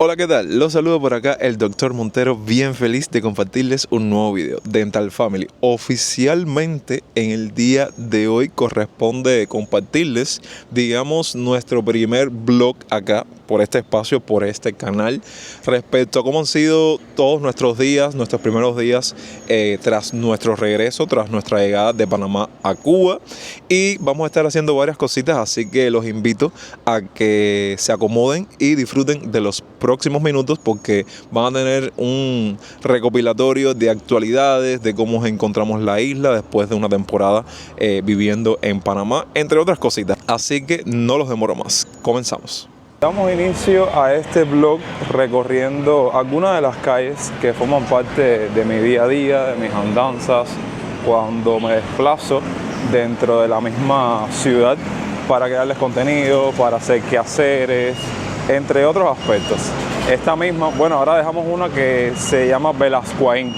Hola, ¿qué tal? Los saludo por acá el Dr. Montero, bien feliz de compartirles un nuevo video. Dental Family, oficialmente en el día de hoy corresponde compartirles, digamos, nuestro primer vlog acá por este espacio, por este canal, respecto a cómo han sido todos nuestros días, nuestros primeros días tras nuestro regreso, tras nuestra llegada de Panamá a Cuba. Y vamos a estar haciendo varias cositas, así que los invito a que se acomoden y disfruten de los próximos minutos, porque van a tener un recopilatorio de actualidades, de cómo encontramos la isla después de una temporada viviendo en Panamá, entre otras cositas. Así que no los demoro más, comenzamos. Damos inicio a este vlog recorriendo algunas de las calles que forman parte de mi día a día, de mis andanzas, cuando me desplazo dentro de la misma ciudad para crearles contenido, para hacer quehaceres, entre otros aspectos. Esta misma, bueno, ahora dejamos una que se llama Velascoaín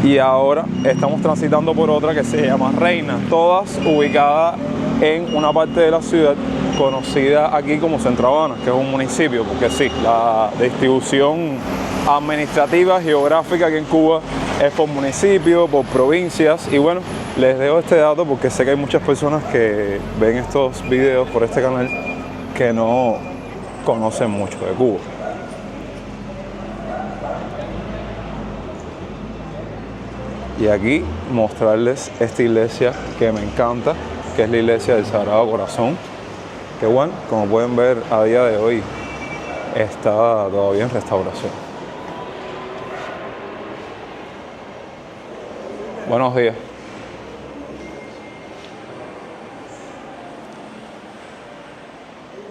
y ahora estamos transitando por otra que se llama Reina, todas ubicadas en una parte de la ciudad conocida aquí como Centro Habana, que es un municipio, porque sí, la distribución administrativa, geográfica aquí en Cuba es por municipio, por provincias. Y bueno, les dejo este dato porque sé que hay muchas personas que ven estos videos por este canal que no conocen mucho de Cuba. Y aquí mostrarles esta iglesia que me encanta, que es la iglesia del Sagrado Corazón, que bueno, como pueden ver a día de hoy está todavía en restauración. Buenos días.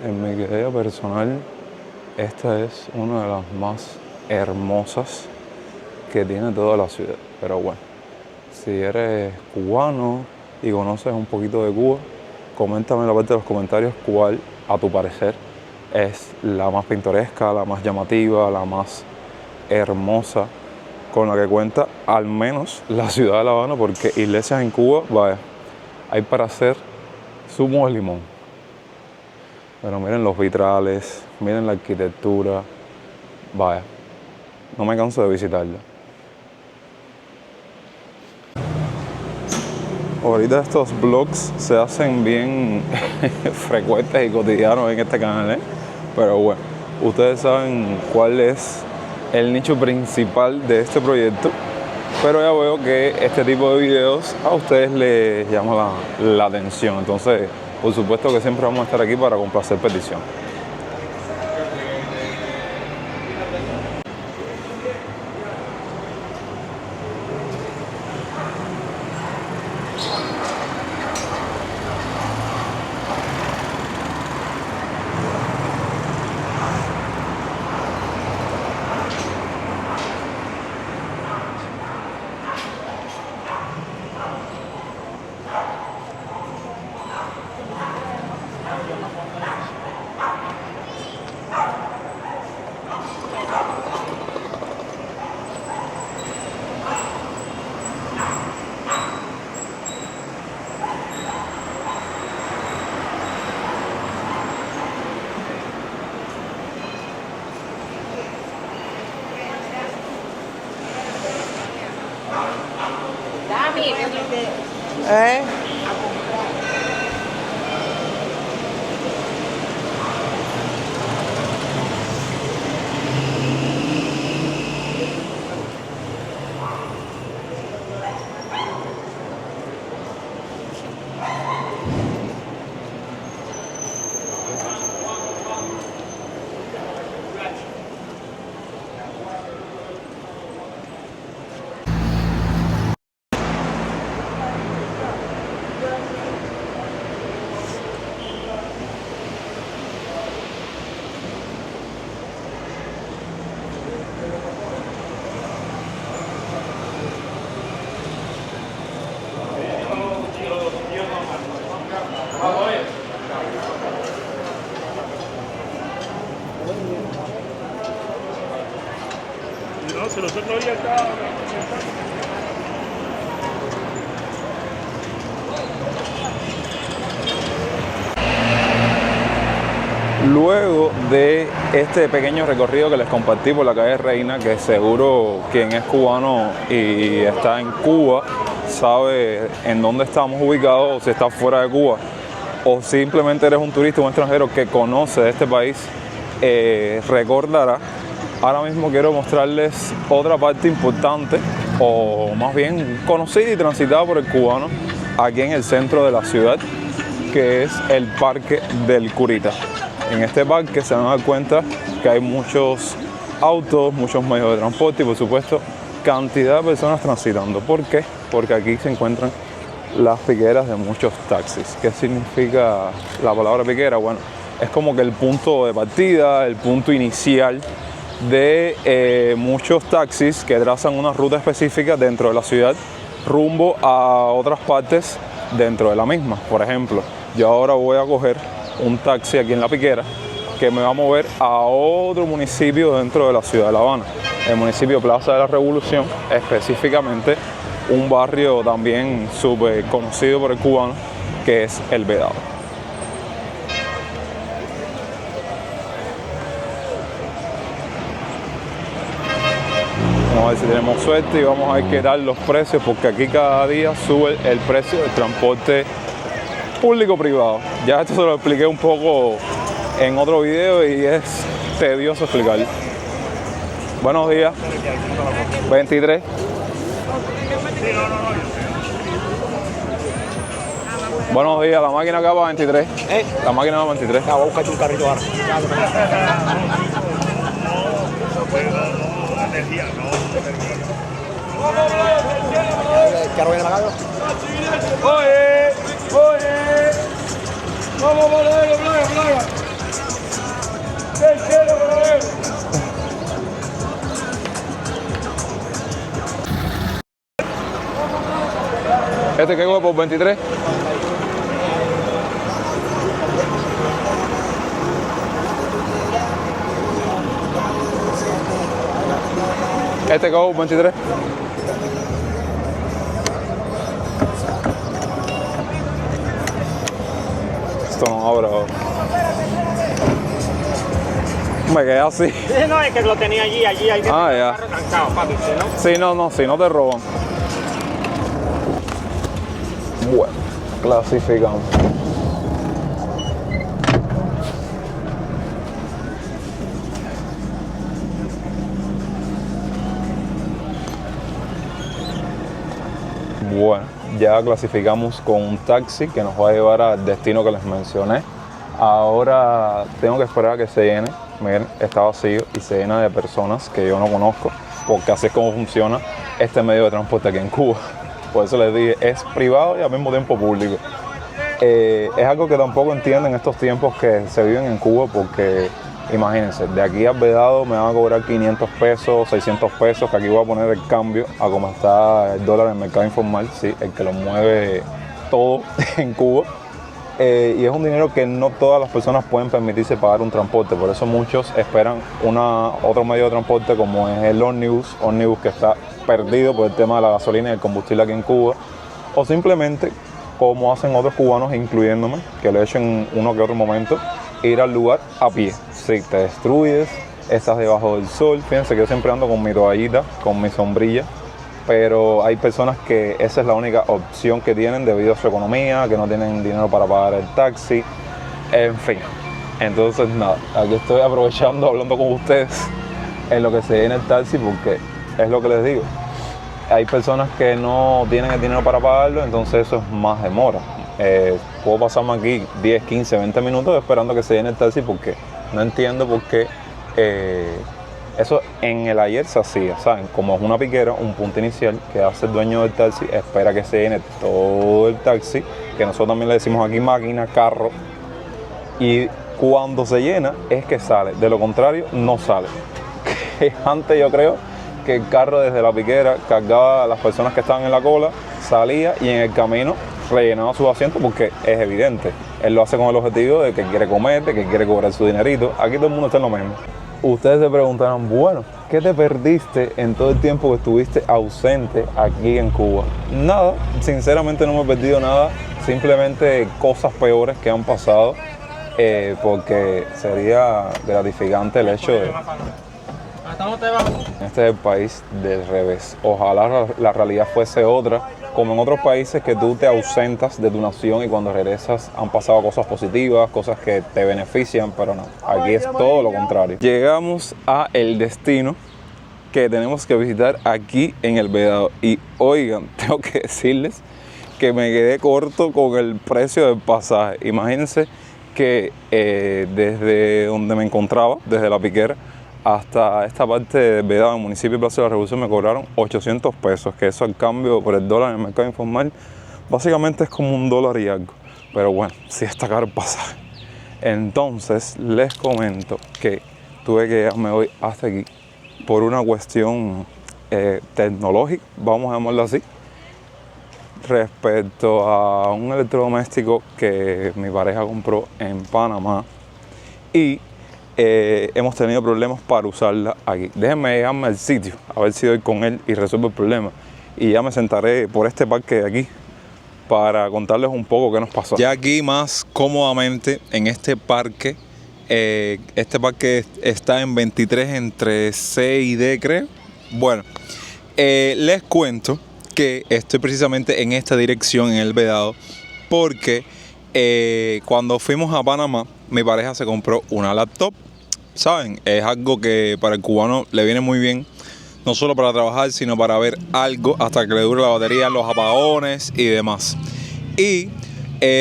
En mi idea personal, esta es una de las más hermosas que tiene toda la ciudad. Pero bueno, si eres cubano y conoces un poquito de Cuba, coméntame en la parte de los comentarios cuál, a tu parecer, es la más pintoresca, la más llamativa, la más hermosa con la que cuenta al menos la ciudad de La Habana, porque iglesias en Cuba, vaya, hay para hacer zumo de limón. Pero miren los vitrales, miren la arquitectura, vaya, no me canso de visitarla. Ahorita estos vlogs se hacen bien frecuentes y cotidianos en este canal, pero bueno, ustedes saben cuál es el nicho principal de este proyecto, pero ya veo que este tipo de videos a ustedes les llama la atención, entonces por supuesto que siempre vamos a estar aquí para complacer petición. No, se lo tengo ahí acá. Luego de este pequeño recorrido que les compartí por la calle Reina, que seguro quien es cubano y está en Cuba sabe en dónde estamos ubicados, o si estás fuera de Cuba, o simplemente eres un turista o un extranjero que conoce de este país, recordará. Ahora mismo quiero mostrarles otra parte importante, o más bien conocida y transitada por el cubano, aquí en el centro de la ciudad, que es el Parque del Curita. En este parque se van a dar cuenta que hay muchos autos, muchos medios de transporte y por supuesto cantidad de personas transitando. ¿Por qué? Porque aquí se encuentran las piqueras de muchos taxis. ¿Qué significa la palabra piquera? Bueno, es como que el punto de partida, el punto inicial de muchos taxis que trazan una ruta específica dentro de la ciudad rumbo a otras partes dentro de la misma. Por ejemplo, yo ahora voy a coger un taxi aquí en La Piquera que me va a mover a otro municipio dentro de la ciudad de La Habana, el municipio Plaza de la Revolución, específicamente un barrio también súper conocido por el cubano, que es El Vedado. Vamos a ver si tenemos suerte y vamos a ver qué tal los precios, porque aquí cada día sube el precio del transporte público-privado. Ya esto se lo expliqué un poco en otro video y es tedioso explicar. Buenos días. 23. Buenos días, la máquina acá va 23. La máquina va 23. Voy a buscarte un carrito ahora. ¿Qué arroyo en la calle? Oye, vamos a poner plaga. ¿Qué quiere poner? ¿Este qué coge por 23? ¿Este coge por 23? Esto no abre ahora. Me quedé así. No, es que lo tenía allí Ya. carro trancado, papi, Sí, si no te roban. Bueno, clasificamos. Bueno, ya clasificamos con un taxi que nos va a llevar al destino que les mencioné. Ahora tengo que esperar a que se llene. Miren, está vacío y se llena de personas que yo no conozco, porque así es como funciona este medio de transporte aquí en Cuba. Por eso les dije, es privado y al mismo tiempo público. Es algo que tampoco entiendo en estos tiempos que se viven en Cuba, porque imagínense, de aquí al Vedado me van a cobrar 500 pesos, 600 pesos, que aquí voy a poner el cambio a cómo está el dólar en el mercado informal, sí, el que lo mueve todo en Cuba. Y es un dinero que no todas las personas pueden permitirse pagar un transporte, por eso muchos esperan otro medio de transporte como es el ómnibus que está perdido por el tema de la gasolina y el combustible aquí en Cuba, o simplemente, como hacen otros cubanos, incluyéndome, que lo he hecho en uno que otro momento, ir al lugar a pie. Si te destruyes, estás debajo del sol. Fíjense que yo siempre ando con mi toallita, con mi sombrilla, pero hay personas que esa es la única opción que tienen debido a su economía, que no tienen dinero para pagar el taxi, en fin. Entonces nada, aquí estoy aprovechando, hablando con ustedes en lo que se llena el taxi, porque es lo que les digo, hay personas que no tienen el dinero para pagarlo, entonces eso es más demora. Puedo pasarme aquí 10, 15, 20 minutos esperando que se llene el taxi, porque no entiendo por qué eso en el ayer se hacía, ¿saben? Como es una piquera, un punto inicial que hace el dueño del taxi, espera que se llene todo el taxi, que nosotros también le decimos aquí máquina, carro, y cuando se llena es que sale, de lo contrario no sale. Antes yo creo que el carro desde la piquera cargaba a las personas que estaban en la cola, salía y en el camino rellenaba sus asientos, porque es evidente, él lo hace con el objetivo de que quiere comer, de que quiere cobrar su dinerito. Aquí todo el mundo está en lo mismo. Ustedes se preguntarán, bueno, ¿qué te perdiste en todo el tiempo que estuviste ausente aquí en Cuba? Nada, sinceramente no me he perdido nada, simplemente cosas peores que han pasado. porque sería gratificante el hecho de... Este es el país del revés. Ojalá la realidad fuese otra, como en otros países que tú te ausentas de tu nación y cuando regresas han pasado cosas positivas, cosas que te benefician, pero no, aquí es todo lo contrario. Llegamos a el destino que tenemos que visitar aquí en El Vedado y oigan, tengo que decirles que me quedé corto con el precio del pasaje. Imagínense que desde donde me encontraba, desde La Piquera, hasta esta parte de Vedado, en el municipio de Plaza de la Revolución, me cobraron 800 pesos, que eso al cambio por el dólar en el mercado informal, básicamente es como $1 y algo. Pero bueno, sí está caro el pasaje. Entonces, les comento que tuve que llegarme hoy hasta aquí por una cuestión tecnológica, vamos a llamarlo así, respecto a un electrodoméstico que mi pareja compró en Panamá y hemos tenido problemas para usarla aquí. Déjenme llegarme al sitio, a ver si doy con él y resuelvo el problema. Y ya me sentaré por este parque de aquí para contarles un poco qué nos pasó. Ya aquí más cómodamente en este parque está en 23 entre C y D, creo. Bueno, les cuento que estoy precisamente en esta dirección, en El Vedado, porque cuando fuimos a Panamá, mi pareja se compró una laptop. ¿Saben? Es algo que para el cubano le viene muy bien, no solo para trabajar, sino para ver algo hasta que le dure la batería, los apagones y demás. Y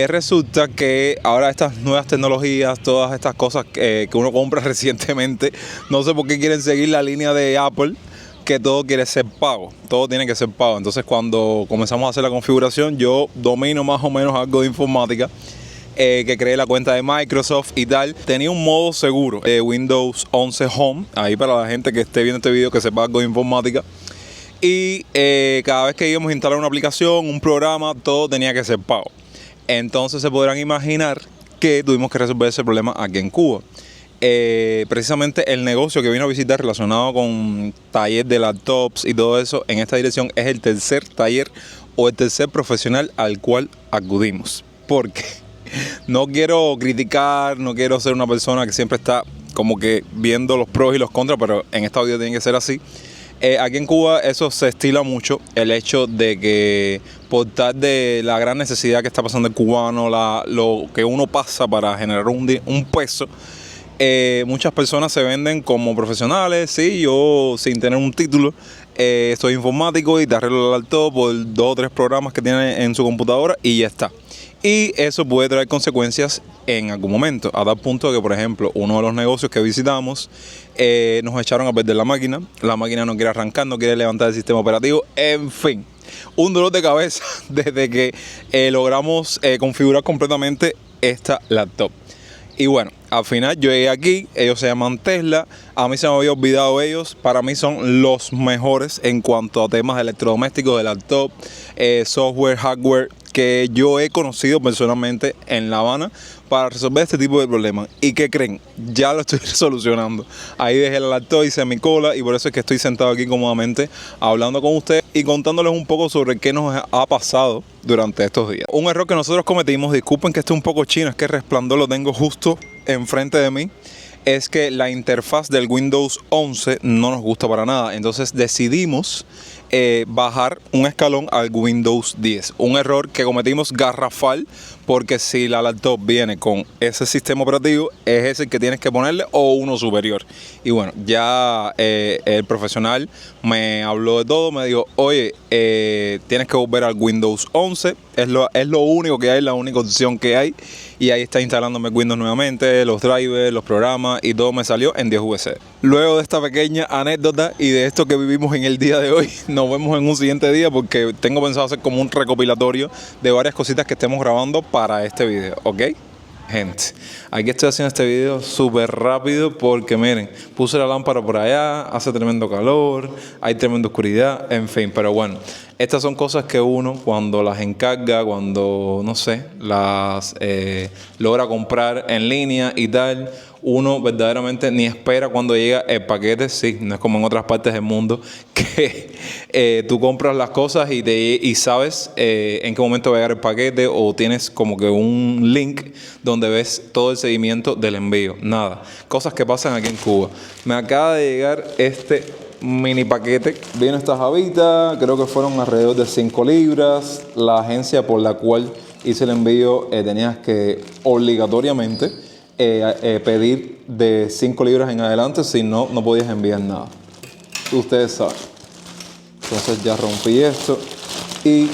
resulta que ahora estas nuevas tecnologías, todas estas cosas que uno compra recientemente, no sé por qué quieren seguir la línea de Apple, que todo quiere ser pago, todo tiene que ser pago. Entonces cuando comenzamos a hacer la configuración, yo domino más o menos algo de informática, que creé la cuenta de Microsoft y tal. Tenía un modo seguro, Windows 11 Home, ahí para la gente que esté viendo este video que sepa algo de informática. Y cada vez que íbamos a instalar una aplicación, un programa, todo tenía que ser pago. Entonces se podrán imaginar que tuvimos que resolver ese problema aquí en Cuba. Precisamente el negocio que vino a visitar relacionado con taller de laptops y todo eso en esta dirección es el tercer taller o el tercer profesional al cual acudimos. ¿Por qué? No quiero criticar, no quiero ser una persona que siempre está como que viendo los pros y los contras, pero en esta vida tiene que ser así. Aquí en Cuba eso se estila mucho, el hecho de que por tal de la gran necesidad que está pasando el cubano, lo que uno pasa para generar un peso, muchas personas se venden como profesionales. Sí, yo sin tener un título, soy informático y te arreglo el laptop por 2 o 3 programas que tiene en su computadora y ya está. Y eso puede traer consecuencias en algún momento, a tal punto que, por ejemplo, uno de los negocios que visitamos, nos echaron a perder la máquina no quiere arrancar, no quiere levantar el sistema operativo, en fin, un dolor de cabeza desde que logramos configurar completamente esta laptop. Y bueno, al final yo llegué aquí, ellos se llaman Tesla, a mí se me había olvidado ellos, para mí son los mejores en cuanto a temas electrodomésticos, de laptop, software, hardware, que yo he conocido personalmente en La Habana para resolver este tipo de problemas. ¿Y qué creen? Ya lo estoy solucionando. Ahí dejé la laptop, hice mi cola y por eso es que estoy sentado aquí cómodamente hablando con ustedes y contándoles un poco sobre qué nos ha pasado durante estos días. Un error que nosotros cometimos, disculpen que esté un poco chino, es que el resplandor lo tengo justo enfrente de mí, es que la interfaz del Windows 11 no nos gusta para nada. Entonces decidimos bajar un escalón al Windows 10. Un error que cometimos garrafal, porque si la laptop viene con ese sistema operativo, es ese que tienes que ponerle o uno superior. Y bueno, ya el profesional me habló de todo, me dijo, oye, tienes que volver al Windows 11, es lo único que hay, la única opción que hay. Y ahí está instalándome Windows nuevamente, los drivers, los programas y todo me salió en 10 VC. Luego de esta pequeña anécdota y de esto que vivimos en el día de hoy, nos vemos en un siguiente día porque tengo pensado hacer como un recopilatorio de varias cositas que estemos grabando para este video, ¿ok? Gente, aquí estoy haciendo este video súper rápido porque miren, puse la lámpara por allá, hace tremendo calor, hay tremenda oscuridad, en fin, pero bueno, estas son cosas que uno cuando las encarga, cuando, no sé, las logra comprar en línea y tal, uno verdaderamente ni espera cuando llega el paquete. Sí, no es como en otras partes del mundo que tú compras las cosas y sabes en qué momento va a llegar el paquete, o tienes como que un link donde ves todo el seguimiento del envío. Nada, cosas que pasan aquí en Cuba. Me acaba de llegar este mini paquete. Viene esta jabita, creo que fueron alrededor de 5 libras. La agencia por la cual hice el envío tenías que obligatoriamente pedir de 5 libras en adelante, si no, no podías enviar nada. Ustedes saben. Entonces ya rompí esto. Y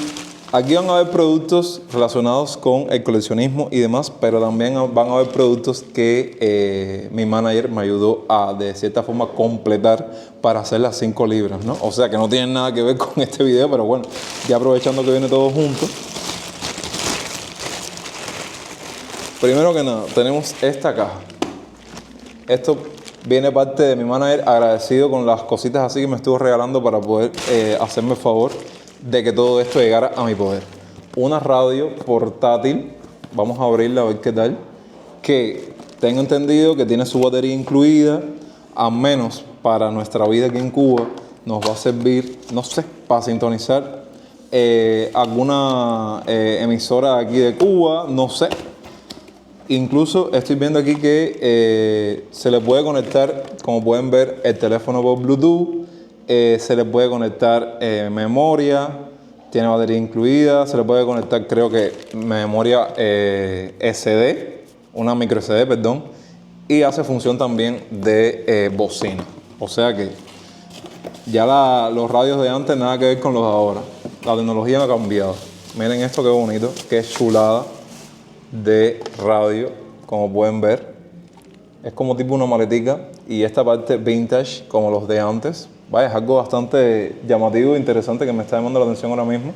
aquí van a haber productos relacionados con el coleccionismo y demás, pero también van a haber productos que mi manager me ayudó a, de cierta forma, completar para hacer las 5 libras, ¿no? O sea que no tienen nada que ver con este video, pero bueno, ya aprovechando que viene todo junto. Primero que nada, tenemos esta caja. Esto viene parte de mi manager, agradecido con las cositas así que me estuvo regalando para poder hacerme el favor de que todo esto llegara a mi poder. Una radio portátil, vamos a abrirla a ver qué tal, que tengo entendido que tiene su batería incluida, al menos para nuestra vida aquí en Cuba, nos va a servir, no sé, para sintonizar alguna emisora aquí de Cuba, no sé. Incluso estoy viendo aquí que se le puede conectar, como pueden ver, el teléfono por Bluetooth, se le puede conectar memoria, tiene batería incluida, se le puede conectar, creo que memoria SD, una micro SD, perdón, y hace función también de bocina. O sea que ya los radios de antes nada que ver con los de ahora. La tecnología no ha cambiado. Miren esto qué bonito, qué chulada de radio, como pueden ver. Es como tipo una maletica, y esta parte vintage como los de antes. Vaya, es algo bastante llamativo e interesante que me está llamando la atención ahora mismo,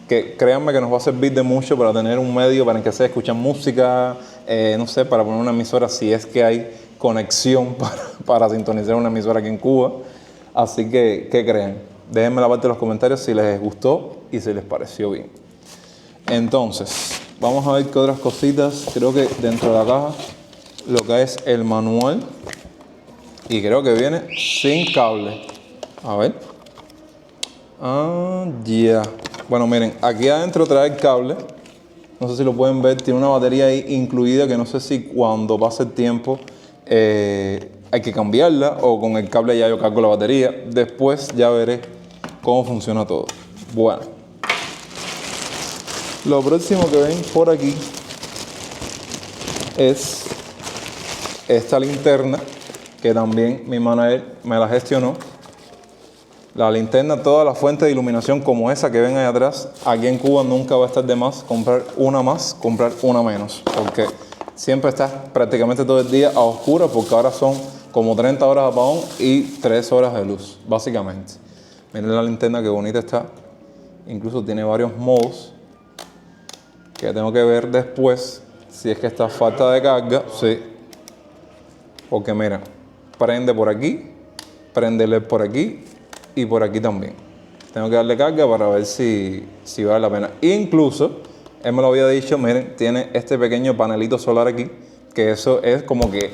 que créanme que nos va a servir de mucho para tener un medio para que se escuchen música, no sé, para poner una emisora si es que hay conexión para sintonizar una emisora aquí en Cuba. Así que, ¿qué creen? Déjenme la parte de los comentarios si les gustó y si les pareció bien. Entonces, vamos a ver qué otras cositas. Creo que dentro de la caja lo que es el manual, y creo que viene sin cable. A ver. Ya. Bueno, miren, aquí adentro trae el cable. No sé si lo pueden ver, tiene una batería ahí incluida que no sé si cuando pase el tiempo hay que cambiarla, o con el cable ya yo cargo la batería. Después ya veré cómo funciona todo. Bueno, lo próximo que ven por aquí es esta linterna, que también mi manager me la gestionó. La linterna, toda la fuente de iluminación como esa que ven ahí atrás, aquí en Cuba nunca va a estar de más comprar una menos, porque siempre estás prácticamente todo el día a oscuras, porque ahora son como 30 horas de apagón y 3 horas de luz, básicamente. Miren la linterna que bonita está. Incluso tiene varios modos que tengo que ver después si es que está falta de carga. Sí, porque mira, prende por aquí, prende LED por aquí y por aquí también. Tengo que darle carga para ver si vale la pena. Incluso, él me lo había dicho, miren, tiene este pequeño panelito solar aquí, que eso es como que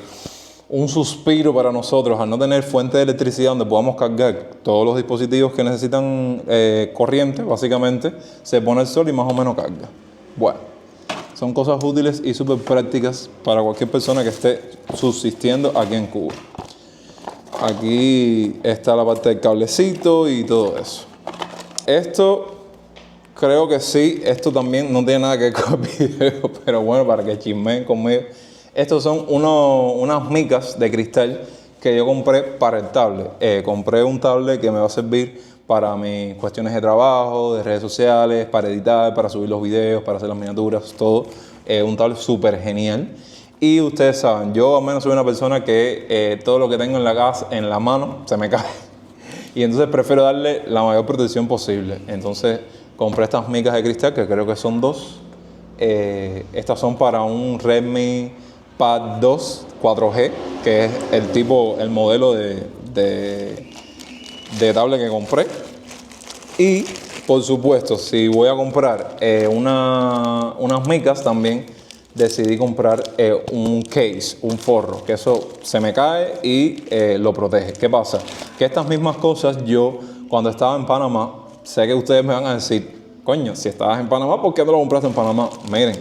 un suspiro para nosotros al no tener fuente de electricidad donde podamos cargar todos los dispositivos que necesitan corriente, básicamente. Se pone el sol y más o menos carga. Bueno, son cosas útiles y súper prácticas para cualquier persona que esté subsistiendo aquí en Cuba. Aquí está la parte del cablecito y todo eso. Esto, creo que sí, esto también no tiene nada que ver con el video, pero bueno, para que chismeen conmigo. Estos son unas micas de cristal que yo compré para el tablet. Compré un tablet que me va a servir para mis cuestiones de trabajo, de redes sociales, para editar, para subir los videos, para hacer las miniaturas, todo. Un tablet súper genial. Y ustedes saben, yo al menos soy una persona que todo lo que tengo en la casa, en la mano, se me cae. Y entonces prefiero darle la mayor protección posible. Entonces compré estas micas de cristal, que creo que son 2. Estas son para un Redmi Pad 2 4G, que es el modelo de tablet que compré. Y por supuesto, si voy a comprar unas micas también, decidí comprar un case, un forro, que eso se me cae y lo protege. ¿Qué pasa? Que estas mismas cosas yo, cuando estaba en Panamá, sé que ustedes me van a decir, coño, si estabas en Panamá, ¿por qué no lo compraste en Panamá? Miren,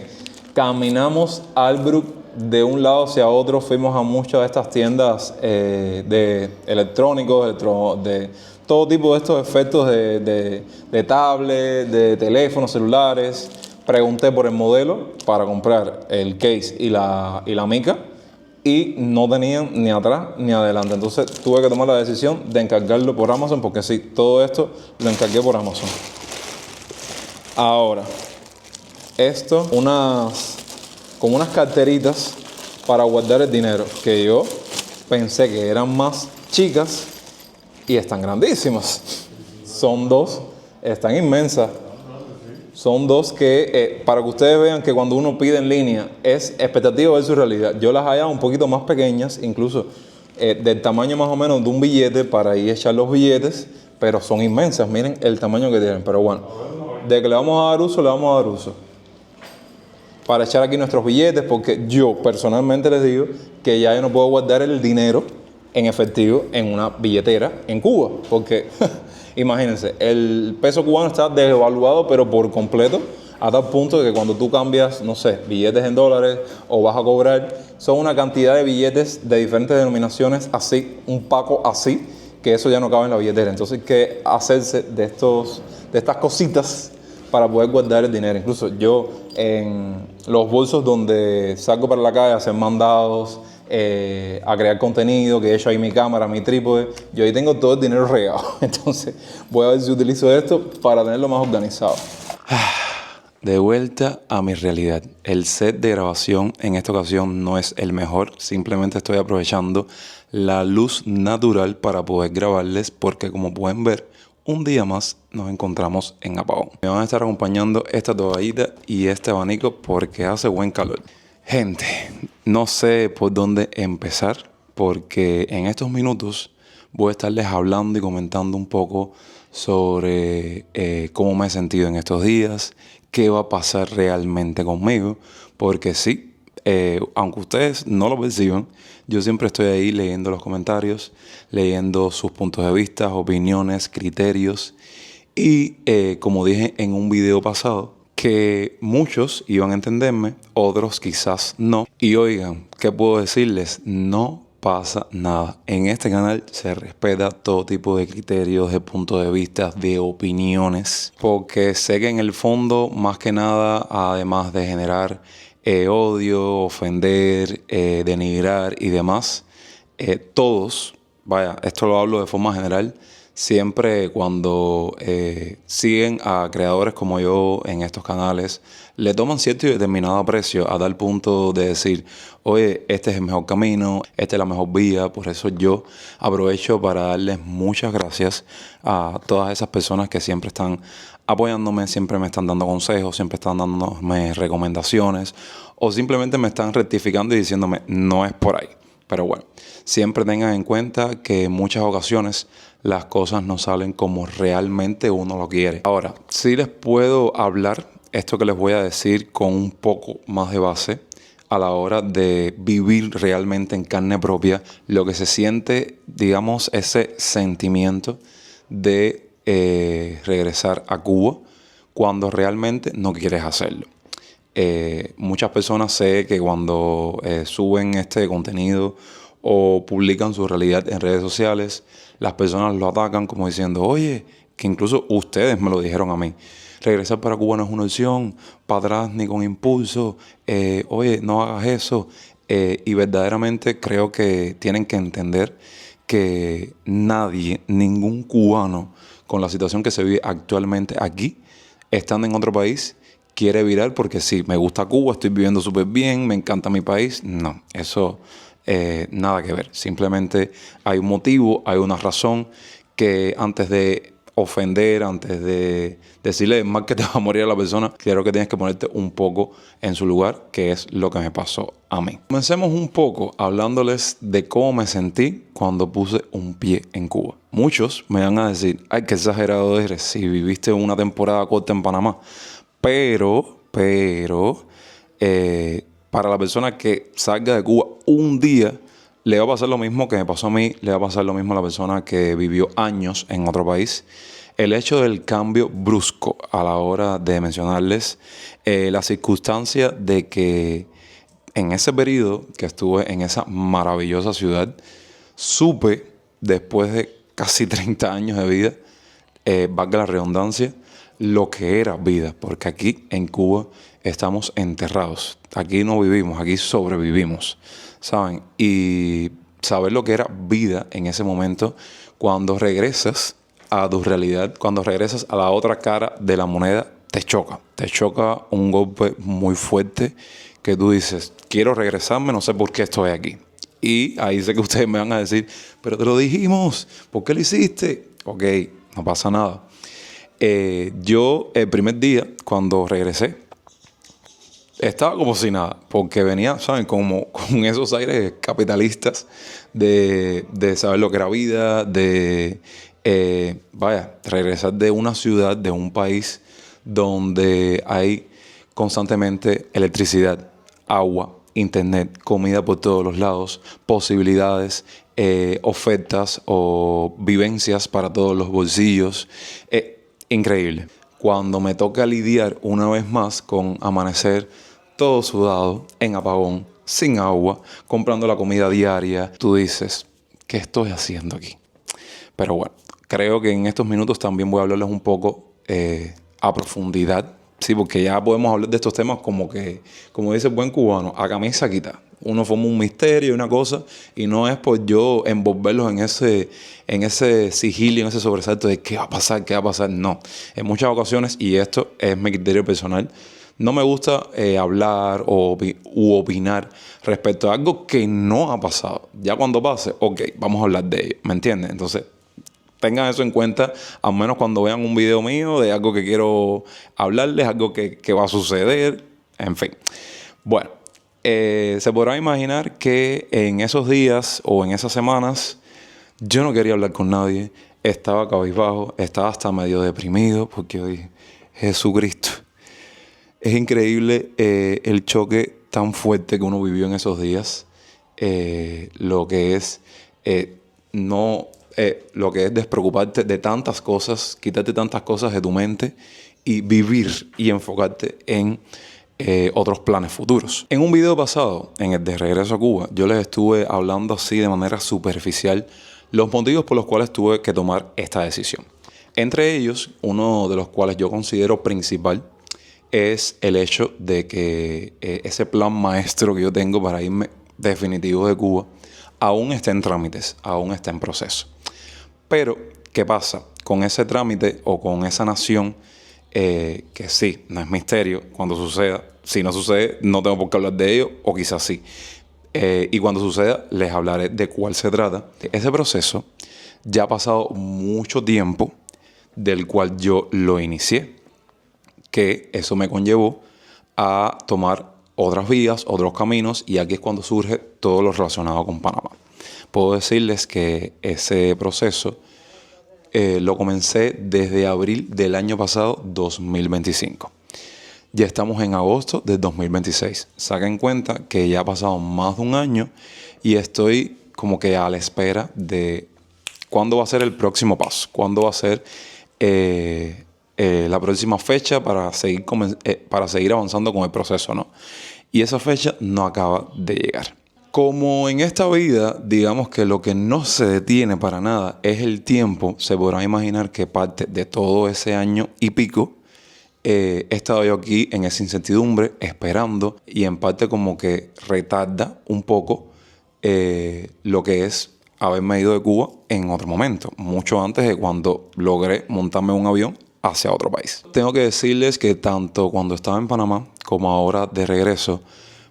caminamos Albrook de un lado hacia otro, fuimos a muchas de estas tiendas de electrónicos, de todo tipo de estos efectos de tablet, de teléfonos celulares. Pregunté por el modelo para comprar el case y la mica y no tenían ni atrás ni adelante. Entonces tuve que tomar la decisión de encargarlo por Amazon porque sí, todo esto lo encargué por Amazon. Ahora, esto, como unas carteritas para guardar el dinero que yo pensé que eran más chicas y están grandísimas. Son dos, están inmensas. Son dos que, para que ustedes vean que cuando uno pide en línea es expectativa versus realidad. Yo las hallaba un poquito más pequeñas, incluso del tamaño más o menos de un billete para ir a echar los billetes, pero son inmensas. Miren el tamaño que tienen. Pero bueno, de que le vamos a dar uso, le vamos a dar uso. Para echar aquí nuestros billetes, porque yo personalmente les digo que ya yo no puedo guardar el dinero en efectivo en una billetera en Cuba, porque imagínense, el peso cubano está devaluado pero por completo, a tal punto de que cuando tú cambias, no sé, billetes en dólares o vas a cobrar, son una cantidad de billetes de diferentes denominaciones así, un paco así, que eso ya no cabe en la billetera. Entonces hay que hacerse de estas cositas para poder guardar el dinero. Incluso yo en los bolsos donde salgo para la calle a hacer mandados, a crear contenido, que he hecho ahí mi cámara, mi trípode, yo ahí tengo todo el dinero regado. Entonces voy a ver si utilizo esto para tenerlo más organizado. De vuelta a mi realidad. El set de grabación en esta ocasión no es el mejor. Simplemente estoy aprovechando la luz natural para poder grabarles porque, como pueden ver, un día más nos encontramos en apagón. Me van a estar acompañando esta toallita y este abanico porque hace buen calor. Gente, no sé por dónde empezar porque en estos minutos voy a estarles hablando y comentando un poco sobre cómo me he sentido en estos días, qué va a pasar realmente conmigo, porque sí, aunque ustedes no lo perciban, yo siempre estoy ahí leyendo los comentarios, leyendo sus puntos de vista, opiniones, criterios y como dije en un video pasado, que muchos iban a entenderme, otros quizás no. Y oigan, ¿qué puedo decirles? No pasa nada. En este canal se respeta todo tipo de criterios, de puntos de vista, de opiniones, porque sé que en el fondo, más que nada, además de generar odio, ofender, denigrar y demás, todos, vaya, esto lo hablo de forma general, siempre cuando siguen a creadores como yo en estos canales, le toman cierto y determinado aprecio a tal punto de decir, oye, este es el mejor camino, esta es la mejor vía. Por eso yo aprovecho para darles muchas gracias a todas esas personas que siempre están apoyándome, siempre me están dando consejos, siempre están dándome recomendaciones o simplemente me están rectificando y diciéndome, no es por ahí. Pero bueno, siempre tengan en cuenta que en muchas ocasiones las cosas no salen como realmente uno lo quiere. Ahora, sí les puedo hablar esto que les voy a decir con un poco más de base a la hora de vivir realmente en carne propia lo que se siente, digamos, ese sentimiento de regresar a Cuba cuando realmente no quieres hacerlo. Muchas personas sé que cuando suben este contenido o publican su realidad en redes sociales, las personas lo atacan como diciendo, oye, que incluso ustedes me lo dijeron a mí, regresar para Cuba no es una opción, para atrás ni con impulso, oye, no hagas eso. Y verdaderamente creo que tienen que entender que nadie, ningún cubano con la situación que se vive actualmente aquí, estando en otro país, quiere virar porque sí, me gusta Cuba, estoy viviendo súper bien, me encanta mi país. No, eso nada que ver. Simplemente hay un motivo, hay una razón que antes de ofender, antes de decirle mal que te va a morir a la persona, creo que tienes que ponerte un poco en su lugar, que es lo que me pasó a mí. Comencemos un poco hablándoles de cómo me sentí cuando puse un pie en Cuba. Muchos me van a decir, ay, qué exagerado eres si viviste una temporada corta en Panamá. Pero para la persona que salga de Cuba un día, le va a pasar lo mismo que me pasó a mí, le va a pasar lo mismo a la persona que vivió años en otro país. El hecho del cambio brusco a la hora de mencionarles la circunstancia de que en ese periodo que estuve en esa maravillosa ciudad, supe, después de casi 30 años de vida, valga la redundancia, lo que era vida. Porque aquí en Cuba estamos enterrados. Aquí no vivimos, aquí sobrevivimos, ¿saben? Y saber lo que era vida en ese momento, cuando regresas a tu realidad, cuando regresas a la otra cara de la moneda, te choca un golpe muy fuerte que tú dices, quiero regresarme, no sé por qué estoy aquí. Y ahí sé que ustedes me van a decir, pero te lo dijimos, ¿por qué lo hiciste? Ok, no pasa nada. Yo el primer día, cuando regresé, estaba como si nada, porque venía, ¿saben? Como con esos aires capitalistas de saber lo que era vida, regresar de una ciudad, de un país donde hay constantemente electricidad, agua, internet, comida por todos los lados, posibilidades, ofertas o vivencias para todos los bolsillos. Increíble. Cuando me toca lidiar una vez más con amanecer todo sudado, en apagón, sin agua, comprando la comida diaria, tú dices, ¿qué estoy haciendo aquí? Pero bueno, creo que en estos minutos también voy a hablarles un poco a profundidad, sí, porque ya podemos hablar de estos temas como dice el buen cubano, a camisa quitada. Uno forma un misterio y una cosa, y no es por yo envolverlos en ese sigilio, en ese sobresalto de qué va a pasar, no. En muchas ocasiones, y esto es mi criterio personal, no me gusta hablar u opinar respecto a algo que no ha pasado. Ya cuando pase, ok, vamos a hablar de ello, ¿me entienden? Entonces, tengan eso en cuenta, al menos cuando vean un video mío de algo que quiero hablarles, algo que va a suceder, en fin. Bueno, se podrá imaginar que en esos días o en esas semanas yo no quería hablar con nadie, estaba cabizbajo, estaba hasta medio deprimido porque hoy, Jesucristo, es increíble el choque tan fuerte que uno vivió en esos días, lo que es lo que es despreocuparte de tantas cosas, quitarte tantas cosas de tu mente y vivir y enfocarte en otros planes futuros. En un video pasado, en el de Regreso a Cuba, yo les estuve hablando así de manera superficial los motivos por los cuales tuve que tomar esta decisión. Entre ellos, uno de los cuales yo considero principal es el hecho de que ese plan maestro que yo tengo para irme definitivo de Cuba aún está en trámites, aún está en proceso. Pero, ¿qué pasa? Con ese trámite o con esa nación, que sí, no es misterio, cuando suceda, si no sucede, no tengo por qué hablar de ello, o quizás sí. Y cuando suceda, les hablaré de cuál se trata. Ese proceso ya ha pasado mucho tiempo del cual yo lo inicié, que eso me conllevó a tomar otras vías, otros caminos, y aquí es cuando surge todo lo relacionado con Panamá. Puedo decirles que ese proceso lo comencé desde abril del año pasado, 2025. Ya estamos en agosto del 2026. Saquen cuenta que ya ha pasado más de un año y estoy como que a la espera de cuándo va a ser el próximo paso, cuándo va a ser la próxima fecha para seguir avanzando con el proceso, ¿no? Y esa fecha no acaba de llegar. Como en esta vida, digamos que lo que no se detiene para nada es el tiempo, se podrán imaginar que parte de todo ese año y pico he estado yo aquí en esa incertidumbre, esperando, y en parte como que retarda un poco lo que es haberme ido de Cuba en otro momento, mucho antes de cuando logré montarme en un avión hacia otro país. Tengo que decirles que tanto cuando estaba en Panamá como ahora de regreso,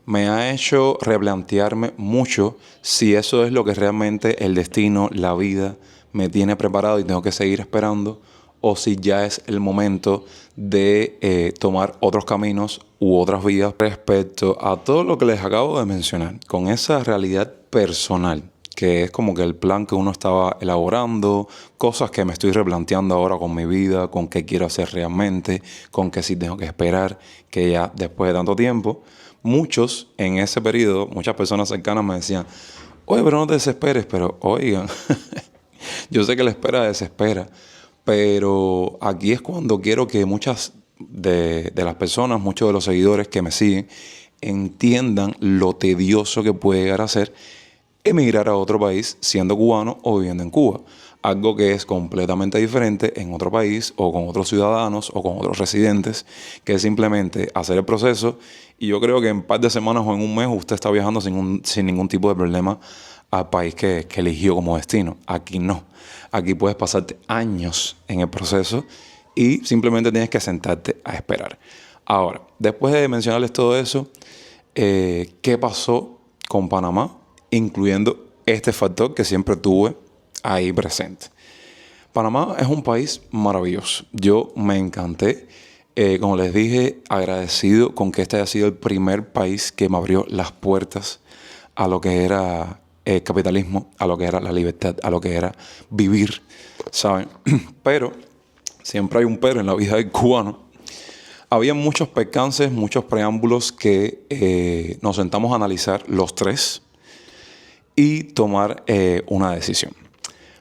me ha hecho replantearme mucho si eso es lo que realmente el destino, la vida me tiene preparado y tengo que seguir esperando, o si ya es el momento de tomar otros caminos u otras vías respecto a todo lo que les acabo de mencionar, con esa realidad personal, que es como que el plan que uno estaba elaborando, cosas que me estoy replanteando ahora con mi vida, con qué quiero hacer realmente, con qué sí tengo que esperar, que ya después de tanto tiempo, Muchos en ese periodo, muchas personas cercanas me decían, oye, pero no te desesperes, pero oigan, yo sé que la espera desespera, pero aquí es cuando quiero que muchas de las personas, muchos de los seguidores que me siguen, entiendan lo tedioso que puede llegar a ser emigrar a otro país siendo cubano o viviendo en Cuba. Algo que es completamente diferente en otro país o con otros ciudadanos o con otros residentes, que es simplemente hacer el proceso y yo creo que en un par de semanas o en un mes usted está viajando sin ningún tipo de problema al país que eligió como destino. Aquí no. Aquí puedes pasarte años en el proceso y simplemente tienes que sentarte a esperar. Ahora, después de mencionarles todo eso, ¿qué pasó con Panamá? Incluyendo este factor que siempre tuve ahí presente. Panamá es un país maravilloso. Yo me encanté. Como les dije, agradecido con que este haya sido el primer país que me abrió las puertas a lo que era el capitalismo, a lo que era la libertad, a lo que era vivir, ¿saben? Pero, siempre hay un pero en la vida del cubano. Había muchos percances, muchos preámbulos que nos sentamos a analizar los tres y tomar una decisión.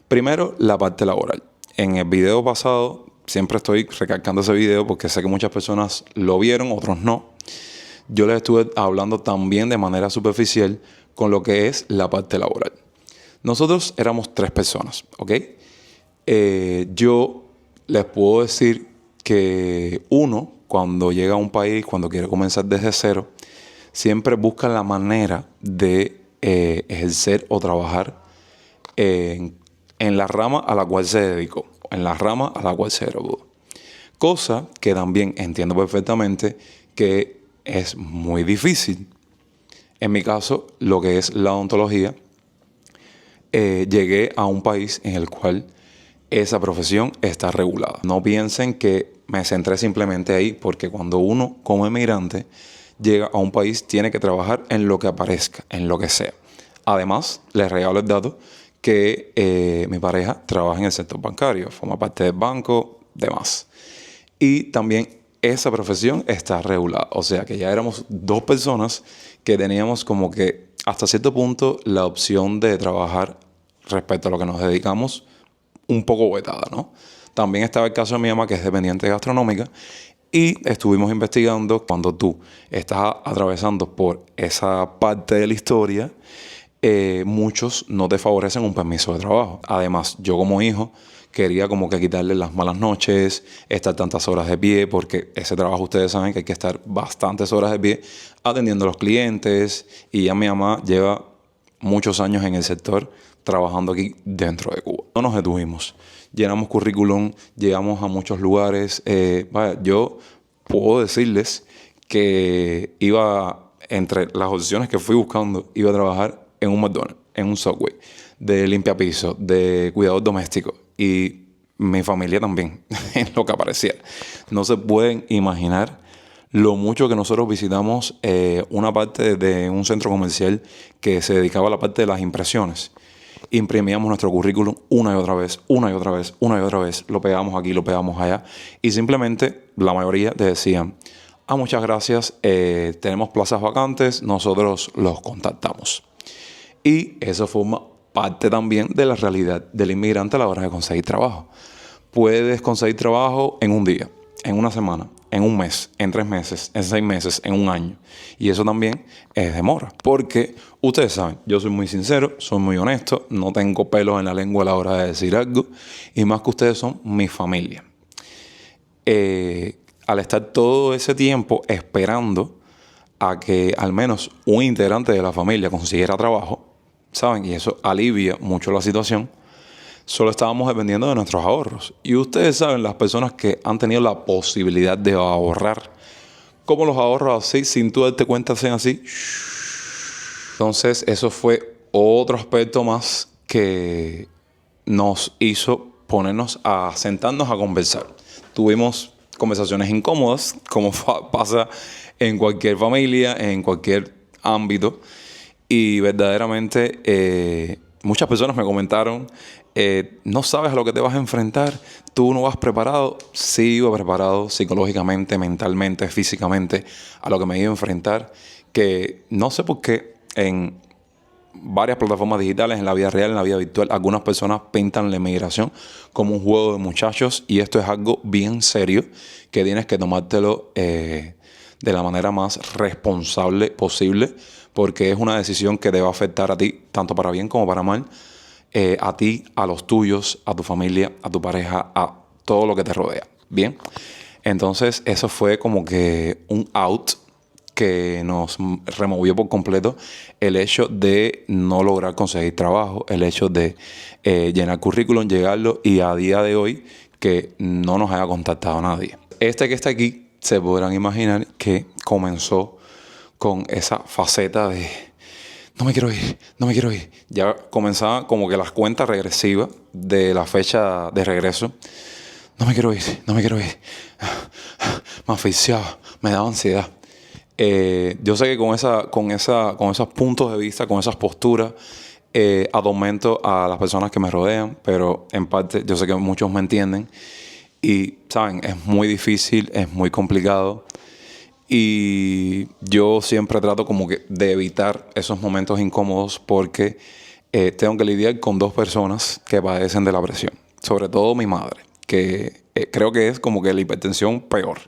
Primero, la parte laboral. En el video pasado, siempre estoy recalcando ese video porque sé que muchas personas lo vieron, otros no. Yo les estuve hablando también de manera superficial con lo que es la parte laboral. Nosotros éramos 3 personas, ¿ok? Yo les puedo decir que uno, cuando llega a un país, cuando quiere comenzar desde cero, siempre busca la manera de ejercer o trabajar en la rama a la cual se dedicó, en la rama a la cual se graduó. Cosa que también entiendo perfectamente que es muy difícil. En mi caso, lo que es la odontología, llegué a un país en el cual esa profesión está regulada. No piensen que me centré simplemente ahí, porque cuando uno como emigrante llega a un país, tiene que trabajar en lo que aparezca, en lo que sea. Además, les regalo el dato que mi pareja trabaja en el sector bancario, forma parte del banco, demás. Y también esa profesión está regulada. O sea que ya éramos 2 personas que teníamos como que hasta cierto punto la opción de trabajar respecto a lo que nos dedicamos un poco vetada, ¿no? También estaba el caso de mi mamá, que es dependiente gastronómica, y estuvimos investigando cuando tú estás atravesando por esa parte de la historia, muchos no te favorecen un permiso de trabajo. Además, yo como hijo quería como que quitarle las malas noches, estar tantas horas de pie, porque ese trabajo ustedes saben que hay que estar bastantes horas de pie atendiendo a los clientes, y ya mi mamá lleva muchos años en el sector trabajando aquí dentro de Cuba. No nos detuvimos, llenamos currículum, llegamos a muchos lugares. Yo puedo decirles que iba, entre las opciones que fui buscando, iba a trabajar en un McDonald's, en un Subway, de limpiapiso, de cuidador doméstico, y mi familia también, en lo que apareciera. No se pueden imaginar lo mucho que nosotros visitamos una parte de un centro comercial que se dedicaba a la parte de las impresiones. Imprimíamos nuestro currículum una y otra vez, una y otra vez, una y otra vez. Lo pegamos aquí, lo pegamos allá. Y simplemente la mayoría te decían, muchas gracias, tenemos plazas vacantes, nosotros los contactamos. Y eso forma parte también de la realidad del inmigrante a la hora de conseguir trabajo. Puedes conseguir trabajo en un día, en una semana, en un mes, en 3 meses, en 6 meses, en un año. Y eso también es demora. Porque ustedes saben, yo soy muy sincero, soy muy honesto, no tengo pelos en la lengua a la hora de decir algo. Y más que ustedes son mi familia. Al estar todo ese tiempo esperando a que al menos un integrante de la familia consiguiera trabajo, ¿saben? Y eso alivia mucho la situación. Solo estábamos dependiendo de nuestros ahorros. Y ustedes saben, las personas que han tenido la posibilidad de ahorrar, cómo los ahorros así, sin tú darte cuenta, hacen así. Entonces, eso fue otro aspecto más que nos hizo ponernos a sentarnos a conversar. Tuvimos conversaciones incómodas, como pasa en cualquier familia, en cualquier ámbito. Y verdaderamente muchas personas me comentaron, no sabes a lo que te vas a enfrentar, tú no vas preparado. Sí, iba preparado psicológicamente, mentalmente, físicamente a lo que me iba a enfrentar. que no sé por qué en varias plataformas digitales, en la vida real, en la vida virtual, algunas personas pintan la inmigración como un juego de muchachos, y esto es algo bien serio que tienes que tomártelo de la manera más responsable posible, porque es una decisión que te va a afectar a ti, tanto para bien como para mal, a ti, a los tuyos, a tu familia, a tu pareja, a todo lo que te rodea. Bien, entonces eso fue como que un out que nos removió por completo el hecho de no lograr conseguir trabajo, el hecho de llenar currículum, llegarlo, y a día de hoy que no nos haya contactado nadie. Este que está aquí, se podrán imaginar que comenzó con esa faceta de no me quiero ir, no me quiero ir. Ya comenzaba como que las cuentas regresivas de la fecha de regreso. No me quiero ir, no me quiero ir. Me asfixiaba, me daba ansiedad. Yo sé que con esos puntos de vista, con esas posturas, atormento a las personas que me rodean, pero en parte yo sé que muchos me entienden. Y, ¿saben? Es muy difícil, es muy complicado. Y yo siempre trato como que de evitar esos momentos incómodos, porque tengo que lidiar con dos personas que padecen de la presión. Sobre todo mi madre, que creo que es como que la hipertensión peor,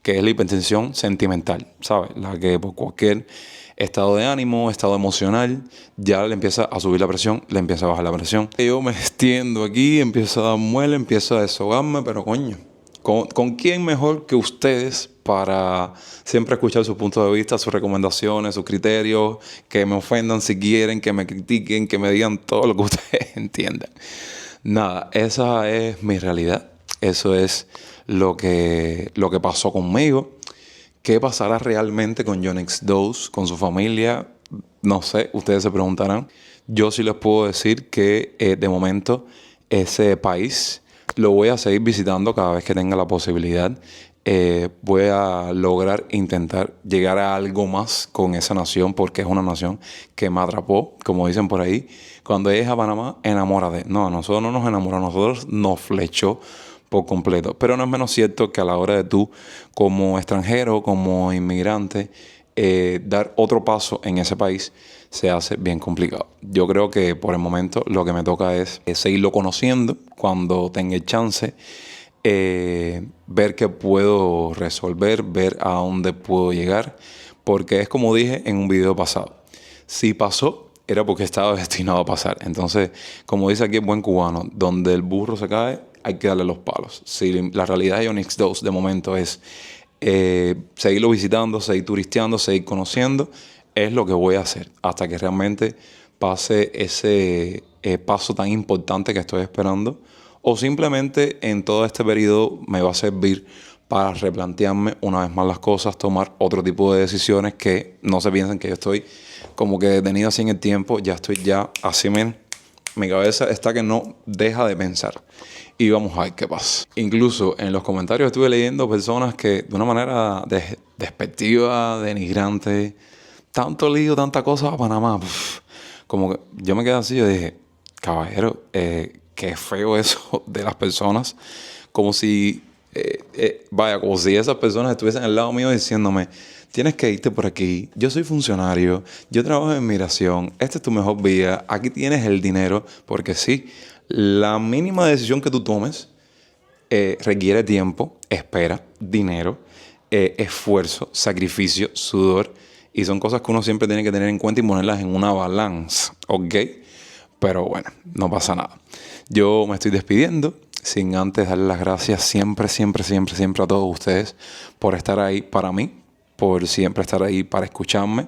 que es la hipertensión sentimental, ¿sabes? La que por cualquier estado de ánimo, estado emocional, ya le empieza a subir la presión, le empieza a bajar la presión. Yo me extiendo aquí, empiezo a dar muela, empiezo a deshogarme, pero coño, ¿con quién mejor que ustedes para siempre escuchar su punto de vista, sus recomendaciones, sus criterios, que me ofendan si quieren, que me critiquen, que me digan todo lo que ustedes entiendan? Nada, esa es mi realidad. Eso es lo que pasó conmigo. ¿Qué pasará realmente con Yonex 2, con su familia? No sé, ustedes se preguntarán. Yo sí les puedo decir que de momento ese país lo voy a seguir visitando cada vez que tenga la posibilidad. Voy a lograr intentar llegar a algo más con esa nación, porque es una nación que me atrapó, como dicen por ahí. Cuando llegues a Panamá, enamórate. No, nosotros no nos enamoramos, nosotros nos flechó por completo. Pero no es menos cierto que a la hora de tú, como extranjero, como inmigrante, dar otro paso en ese país se hace bien complicado. Yo creo que por el momento lo que me toca es seguirlo conociendo cuando tenga el chance, ver qué puedo resolver, ver a dónde puedo llegar, porque es como dije en un video pasado, si pasó era porque estaba destinado a pasar. Entonces, como dice aquí el buen cubano, donde el burro se cae hay que darle los palos. Si la realidad de Yonex 2 de momento es seguirlo visitando, seguir turisteando, seguir conociendo, es lo que voy a hacer hasta que realmente pase ese paso tan importante que estoy esperando, o simplemente en todo este periodo me va a servir para replantearme una vez más las cosas, tomar otro tipo de decisiones, que no se piensen que yo estoy como que detenido así en el tiempo. Ya estoy así, mi cabeza está que no deja de pensar. Y vamos a ver qué pasa. Incluso en los comentarios estuve leyendo personas que de una manera despectiva, denigrante, tanto lío, tanta cosa a Panamá. Como que yo me quedé así, yo dije, caballero, qué feo eso de las personas. Como si, como si esas personas estuviesen al lado mío diciéndome, tienes que irte por aquí, yo soy funcionario, yo trabajo en migración, esta es tu mejor vía, aquí tienes el dinero. Porque sí, la mínima decisión que tú tomes requiere tiempo, espera, dinero, esfuerzo, sacrificio, sudor, y son cosas que uno siempre tiene que tener en cuenta y ponerlas en una balanza, ¿ok? Pero bueno, no pasa nada. Yo me estoy despidiendo sin antes darle las gracias siempre a todos ustedes por estar ahí para mí, por siempre estar ahí para escucharme.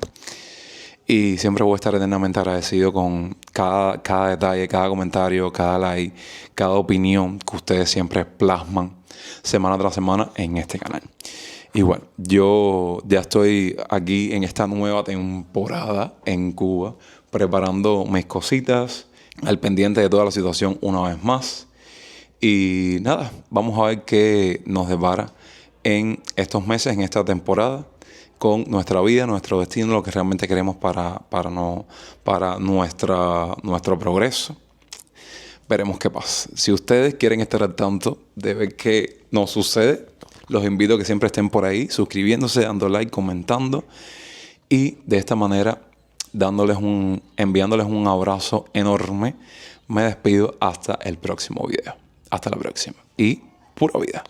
Y siempre voy a estar eternamente agradecido con cada detalle, cada comentario, cada like, cada opinión que ustedes siempre plasman semana tras semana en este canal. Y bueno, yo ya estoy aquí en esta nueva temporada en Cuba, preparando mis cositas, al pendiente de toda la situación una vez más. Y nada, vamos a ver qué nos depara en estos meses, en esta temporada, con nuestra vida, nuestro destino, lo que realmente queremos para nuestro progreso. Veremos qué pasa. Si ustedes quieren estar al tanto de ver qué nos sucede, los invito a que siempre estén por ahí, suscribiéndose, dando like, comentando. Y de esta manera, enviándoles un abrazo enorme, me despido hasta el próximo video. Hasta la próxima. Y pura vida.